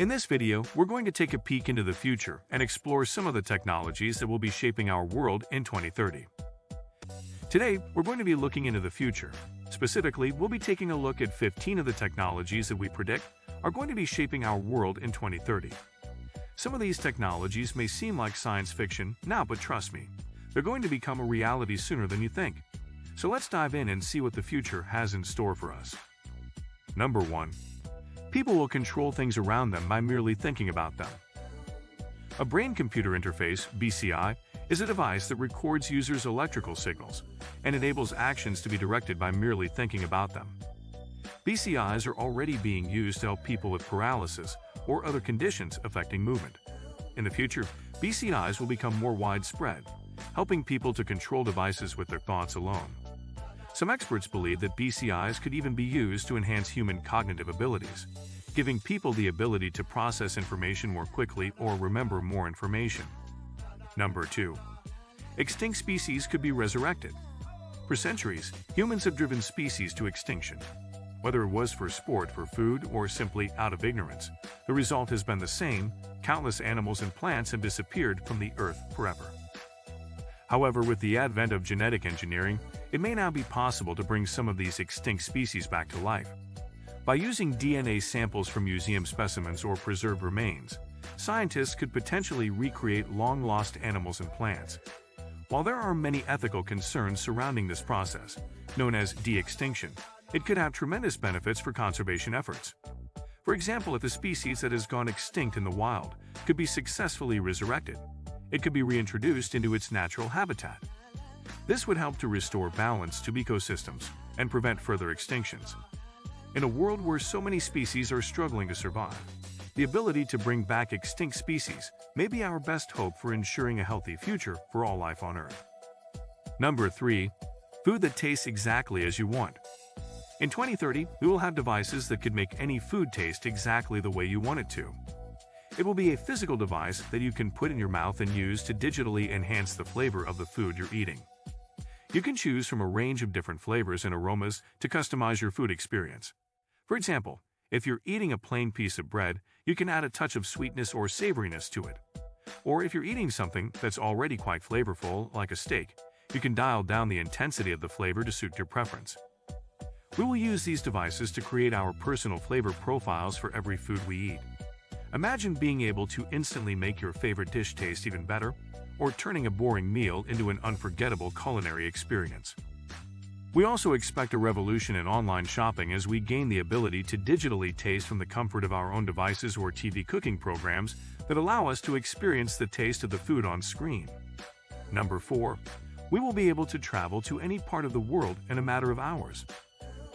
In this video, we're going to take a peek into the future and explore some of the technologies that will be shaping our world in 2030. Today, we're going to be looking into the future. Specifically, we'll be taking a look at 15 of the technologies that we predict are going to be shaping our world in 2030. Some of these technologies may seem like science fiction now, but trust me, they're going to become a reality sooner than you think. So let's dive in and see what the future has in store for us. Number 1. People will control things around them by merely thinking about them. A brain-computer interface, BCI, is a device that records users' electrical signals and enables actions to be directed by merely thinking about them. BCIs are already being used to help people with paralysis or other conditions affecting movement. In the future, BCIs will become more widespread, helping people to control devices with their thoughts alone. Some experts believe that BCIs could even be used to enhance human cognitive abilities, giving people the ability to process information more quickly or remember more information. Number 2. Extinct species could be resurrected. For centuries, humans have driven species to extinction. Whether it was for sport, for food, or simply out of ignorance, the result has been the same: countless animals and plants have disappeared from the earth forever. However, with the advent of genetic engineering, it may now be possible to bring some of these extinct species back to life. By using DNA samples from museum specimens or preserved remains, scientists could potentially recreate long-lost animals and plants. While there are many ethical concerns surrounding this process, known as de-extinction, it could have tremendous benefits for conservation efforts. For example, if a species that has gone extinct in the wild could be successfully resurrected, it could be reintroduced into its natural habitat. This would help to restore balance to ecosystems and prevent further extinctions. In a world where so many species are struggling to survive, the ability to bring back extinct species may be our best hope for ensuring a healthy future for all life on Earth. Number 3. Food that tastes exactly as you want. In 2030, we will have devices that could make any food taste exactly the way you want it to. It will be a physical device that you can put in your mouth and use to digitally enhance the flavor of the food you're eating. You can choose from a range of different flavors and aromas to customize your food experience. For example, if you're eating a plain piece of bread, you can add a touch of sweetness or savoriness to it. Or if you're eating something that's already quite flavorful, like a steak, you can dial down the intensity of the flavor to suit your preference. We will use these devices to create our personal flavor profiles for every food we eat. Imagine being able to instantly make your favorite dish taste even better, or turning a boring meal into an unforgettable culinary experience. We also expect a revolution in online shopping as we gain the ability to digitally taste from the comfort of our own devices or TV cooking programs that allow us to experience the taste of the food on screen. Number 4. We will be able to travel to any part of the world in a matter of hours.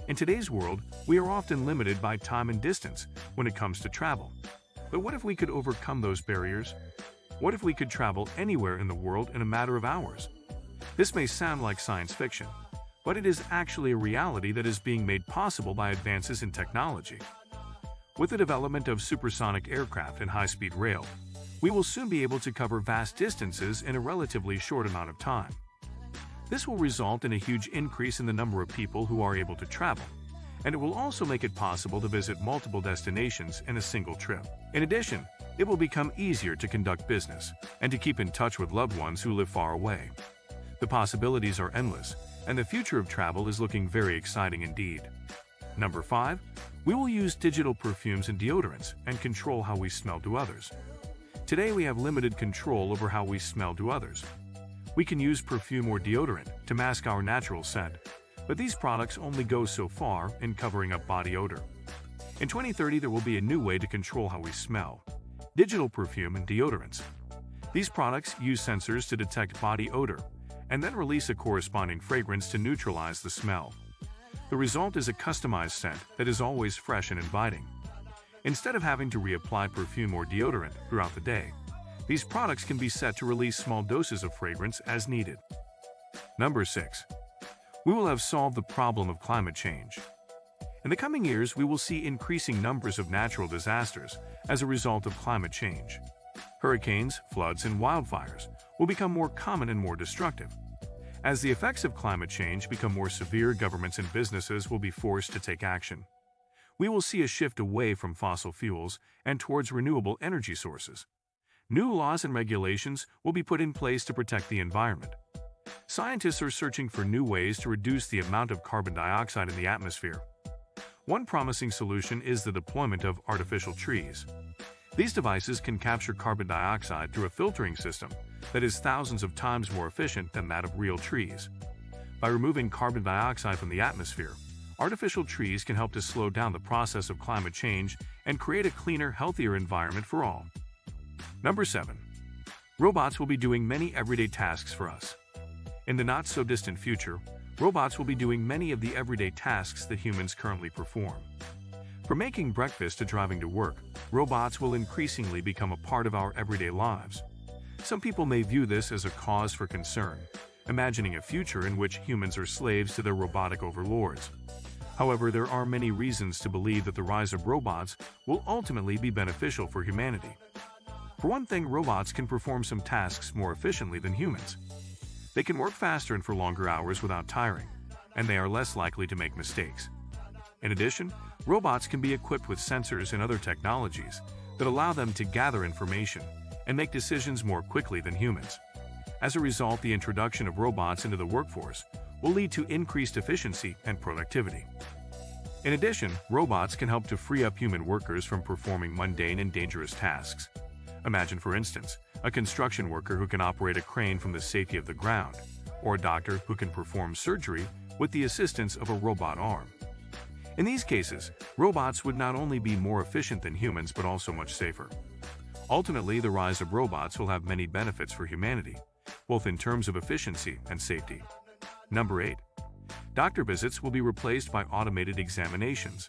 In today's world, we are often limited by time and distance when it comes to travel. But what if we could overcome those barriers? What if we could travel anywhere in the world in a matter of hours? This may sound like science fiction, but it is actually a reality that is being made possible by advances in technology. With the development of supersonic aircraft and high-speed rail, we will soon be able to cover vast distances in a relatively short amount of time. This will result in a huge increase in the number of people who are able to travel, and it will also make it possible to visit multiple destinations in a single trip. In addition, it will become easier to conduct business and to keep in touch with loved ones who live far away. The possibilities are endless, and the future of travel is looking very exciting indeed. Number 5. We will use digital perfumes and deodorants and control how we smell to others. Today we have limited control over how we smell to others. We can use perfume or deodorant to mask our natural scent, but these products only go so far in covering up body odor. In 2030, there will be a new way to control how we smell: digital perfume and deodorants. These products use sensors to detect body odor and then release a corresponding fragrance to neutralize the smell. The result is a customized scent that is always fresh and inviting. Instead of having to reapply perfume or deodorant throughout the day, these products can be set to release small doses of fragrance as needed. Number 6. We will have solved the problem of climate change. In the coming years, we will see increasing numbers of natural disasters as a result of climate change. Hurricanes, floods, and wildfires will become more common and more destructive. As the effects of climate change become more severe, governments and businesses will be forced to take action. We will see a shift away from fossil fuels and towards renewable energy sources. New laws and regulations will be put in place to protect the environment. Scientists are searching for new ways to reduce the amount of carbon dioxide in the atmosphere. One promising solution is the deployment of artificial trees. These devices can capture carbon dioxide through a filtering system that is thousands of times more efficient than that of real trees. By removing carbon dioxide from the atmosphere, artificial trees can help to slow down the process of climate change and create a cleaner, healthier environment for all. Number 7. Robots will be doing many everyday tasks for us. In the not-so-distant future, robots will be doing many of the everyday tasks that humans currently perform. From making breakfast to driving to work, robots will increasingly become a part of our everyday lives. Some people may view this as a cause for concern, imagining a future in which humans are slaves to their robotic overlords. However, there are many reasons to believe that the rise of robots will ultimately be beneficial for humanity. For one thing, robots can perform some tasks more efficiently than humans. They can work faster and for longer hours without tiring, and they are less likely to make mistakes. In addition, robots can be equipped with sensors and other technologies that allow them to gather information and make decisions more quickly than humans. As a result, the introduction of robots into the workforce will lead to increased efficiency and productivity. In addition, robots can help to free up human workers from performing mundane and dangerous tasks. Imagine, for instance, a construction worker who can operate a crane from the safety of the ground, or a doctor who can perform surgery with the assistance of a robot arm. In these cases, robots would not only be more efficient than humans but also much safer. Ultimately, the rise of robots will have many benefits for humanity, both in terms of efficiency and safety. Number 8. Doctor visits will be replaced by automated examinations.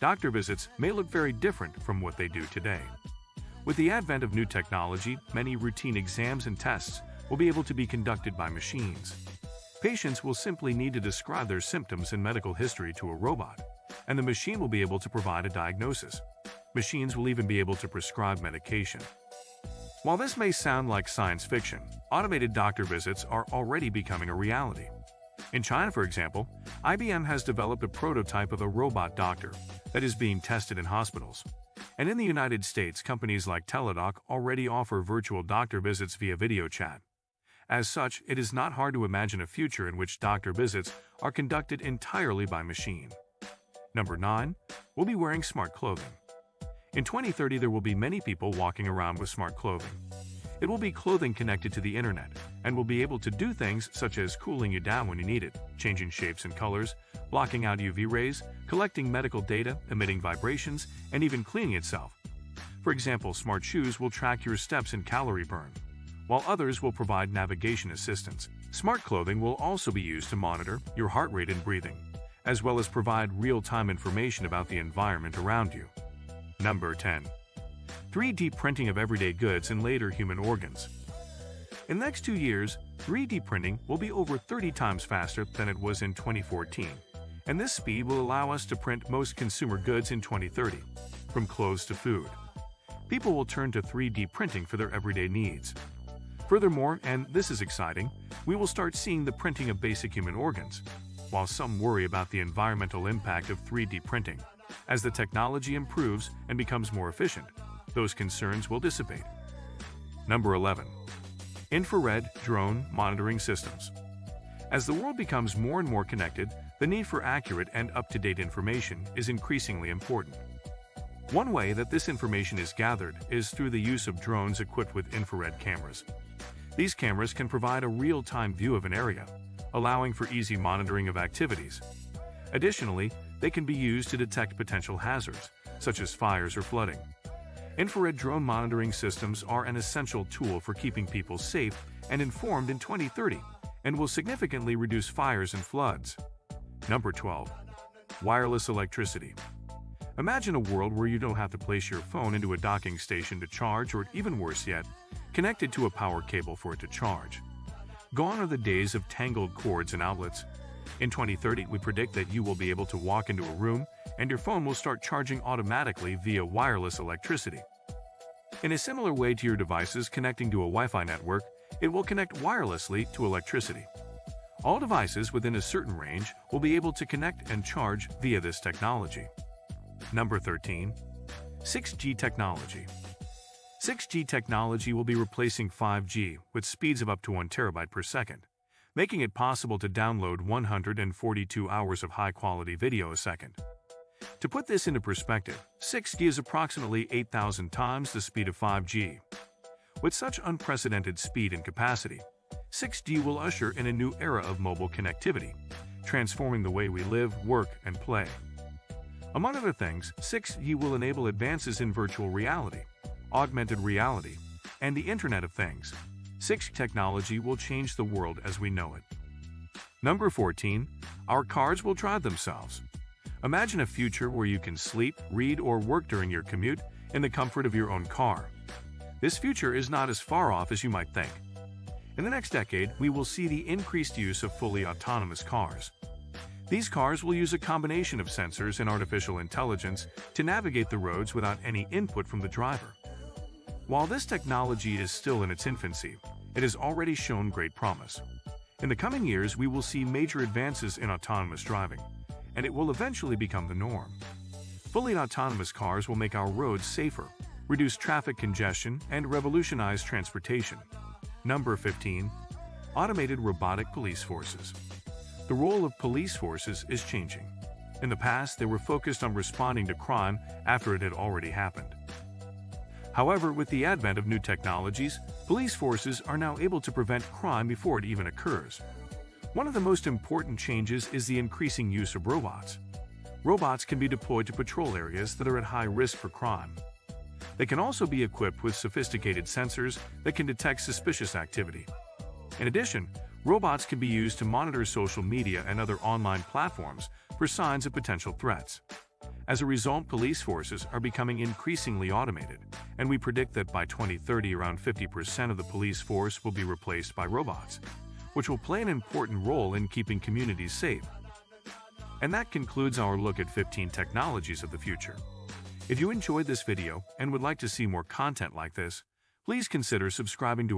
Doctor visits may look very different from what they do today. With the advent of new technology, many routine exams and tests will be able to be conducted by machines. Patients will simply need to describe their symptoms and medical history to a robot, and the machine will be able to provide a diagnosis. Machines will even be able to prescribe medication. While this may sound like science fiction, automated doctor visits are already becoming a reality. In China, for example, IBM has developed a prototype of a robot doctor that is being tested in hospitals. And in the United States, companies like Teladoc already offer virtual doctor visits via video chat. As such, it is not hard to imagine a future in which doctor visits are conducted entirely by machine. Number 9. We'll be wearing smart clothing. In 2030, there will be many people walking around with smart clothing. It will be clothing connected to the internet and will be able to do things such as cooling you down when you need it, changing shapes and colors, blocking out UV rays, collecting medical data, emitting vibrations, and even cleaning itself. For example, smart shoes will track your steps and calorie burn, while others will provide navigation assistance. Smart clothing will also be used to monitor your heart rate and breathing, as well as provide real-time information about the environment around you. Number 10. 3D printing of everyday goods and later human organs. In the next 2 years, 3D printing will be over 30 times faster than it was in 2014, and this speed will allow us to print most consumer goods in 2030, from clothes to food. People will turn to 3D printing for their everyday needs. Furthermore, and this is exciting, we will start seeing the printing of basic human organs. While some worry about the environmental impact of 3D printing, as the technology improves and becomes more efficient, those concerns will dissipate. Number 11. Infrared drone monitoring systems. As the world becomes more and more connected, the need for accurate and up-to-date information is increasingly important. One way that this information is gathered is through the use of drones equipped with infrared cameras. These cameras can provide a real-time view of an area, allowing for easy monitoring of activities. Additionally, they can be used to detect potential hazards, such as fires or flooding. Infrared drone monitoring systems are an essential tool for keeping people safe and informed in 2030 and will significantly reduce fires and floods. Number 12. Wireless electricity. Imagine a world where you don't have to place your phone into a docking station to charge, or even worse yet, connected to a power cable for it to charge. Gone are the days of tangled cords and outlets. In 2030, we predict that you will be able to walk into a room and your phone will start charging automatically via wireless electricity. In a similar way to your devices connecting to a Wi-Fi network, it will connect wirelessly to electricity. All devices within a certain range will be able to connect and charge via this technology. Number 13. 6G technology. 6G technology will be replacing 5G with speeds of up to 1 terabyte per second, making it possible to download 142 hours of high-quality video a second. To put this into perspective, 6G is approximately 8,000 times the speed of 5G. With such unprecedented speed and capacity, 6G will usher in a new era of mobile connectivity, transforming the way we live, work, and play. Among other things, 6G will enable advances in virtual reality, augmented reality, and the Internet of Things. 6G technology will change the world as we know it. Number 14. Our cars will drive themselves. Imagine a future where you can sleep, read, or work during your commute in the comfort of your own car. This future is not as far off as you might think. In the next decade, we will see the increased use of fully autonomous cars. These cars will use a combination of sensors and artificial intelligence to navigate the roads without any input from the driver. While this technology is still in its infancy, it has already shown great promise. In the coming years, we will see major advances in autonomous driving, and it will eventually become the norm. Fully autonomous cars will make our roads safer, reduce traffic congestion, and revolutionize transportation. Number 15. Automated robotic police forces. The role of police forces is changing. In the past, they were focused on responding to crime after it had already happened. However, with the advent of new technologies, police forces are now able to prevent crime before it even occurs. One of the most important changes is the increasing use of robots. Robots can be deployed to patrol areas that are at high risk for crime. They can also be equipped with sophisticated sensors that can detect suspicious activity. In addition, robots can be used to monitor social media and other online platforms for signs of potential threats. As a result, police forces are becoming increasingly automated, and we predict that by 2030 around 50% of the police force will be replaced by robots, which will play an important role in keeping communities safe. And that concludes our look at 15 technologies of the future. If you enjoyed this video and would like to see more content like this, please consider subscribing to